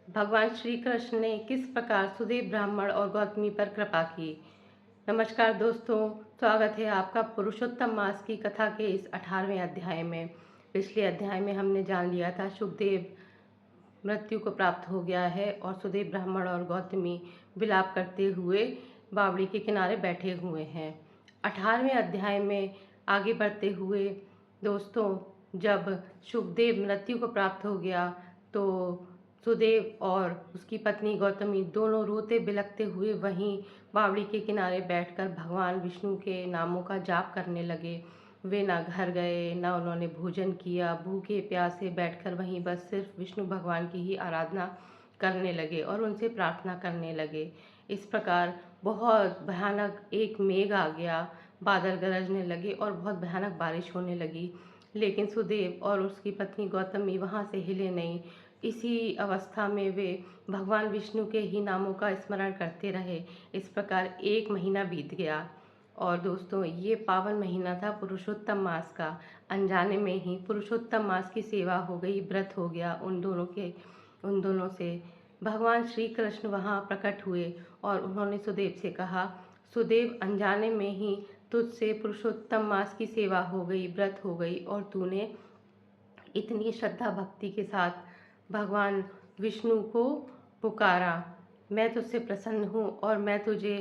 भगवान श्री कृष्ण ने किस प्रकार सुदेव ब्राह्मण और गौतमी पर कृपा की। नमस्कार दोस्तों, स्वागत है आपका पुरुषोत्तम मास की कथा के इस 18वें अध्याय में। पिछले अध्याय में हमने जान लिया था सुखदेव मृत्यु को प्राप्त हो गया है और सुदेव ब्राह्मण और गौतमी विलाप करते हुए बावड़ी के किनारे बैठे हुए हैं। 18वें अध्याय में आगे बढ़ते हुए दोस्तों, जब सुखदेव मृत्यु को प्राप्त हो गया तो सुदेव और उसकी पत्नी गौतमी दोनों रोते बिलखते हुए वहीं बावड़ी के किनारे बैठकर भगवान विष्णु के नामों का जाप करने लगे। वे ना घर गए, ना उन्होंने भोजन किया, भूखे प्यासे बैठकर वहीं बस सिर्फ विष्णु भगवान की ही आराधना करने लगे और उनसे प्रार्थना करने लगे। इस प्रकार बहुत भयानक एक मेघ आ गया, बादल गरजने लगे और बहुत भयानक बारिश होने लगी, लेकिन सुदेव और उसकी पत्नी गौतमी वहाँ से हिले नहीं। इसी अवस्था में वे भगवान विष्णु के ही नामों का स्मरण करते रहे। इस प्रकार एक महीना बीत गया और दोस्तों, ये पावन महीना था पुरुषोत्तम मास का। अनजाने में ही पुरुषोत्तम मास की सेवा हो गई, व्रत हो गया उन दोनों से। भगवान श्री कृष्ण वहाँ प्रकट हुए और उन्होंने सुदेव से कहा, सुदेव, अनजाने में ही तुझसे पुरुषोत्तम मास की सेवा हो गई, व्रत हो गई और तूने इतनी श्रद्धा भक्ति के साथ भगवान विष्णु को पुकारा। मैं तुझसे प्रसन्न हूँ और मैं तुझे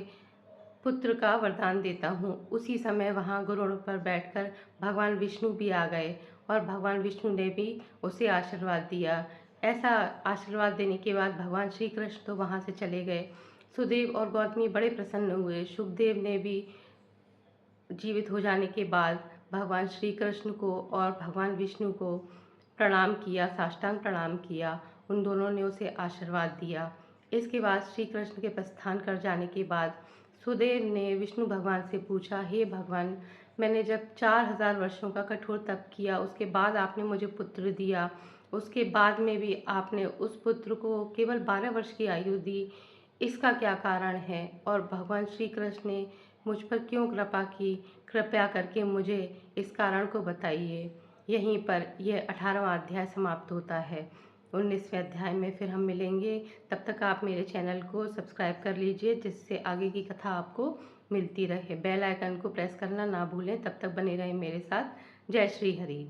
पुत्र का वरदान देता हूँ। उसी समय वहाँ गरुड़ पर बैठकर भगवान विष्णु भी आ गए और भगवान विष्णु ने भी उसे आशीर्वाद दिया। ऐसा आशीर्वाद देने के बाद भगवान श्री कृष्ण तो वहाँ से चले गए। सुदेव और गौतमी बड़े प्रसन्न हुए। सुखदेव ने भी जीवित हो जाने के बाद भगवान श्री कृष्ण को और भगवान विष्णु को प्रणाम किया, साष्टांग प्रणाम किया। उन दोनों ने उसे आशीर्वाद दिया। इसके बाद श्री कृष्ण के प्रस्थान कर जाने के बाद सुदेव ने विष्णु भगवान से पूछा, हे भगवान, मैंने जब 4000 वर्षों का कठोर तप किया, उसके बाद आपने मुझे पुत्र दिया, उसके बाद में भी आपने उस पुत्र को केवल 12 वर्ष की आयु दी, इसका क्या कारण है? और भगवान श्री कृष्ण ने मुझ पर क्यों कृपा की? कृपया करके मुझे इस कारण को बताइए। यहीं पर यह 18वां अध्याय समाप्त होता है। 19वें अध्याय में फिर हम मिलेंगे। तब तक आप मेरे चैनल को सब्सक्राइब कर लीजिए, जिससे आगे की कथा आपको मिलती रहे। बेल आइकन को प्रेस करना ना भूलें। तब तक बने रहें मेरे साथ। जय श्री हरि।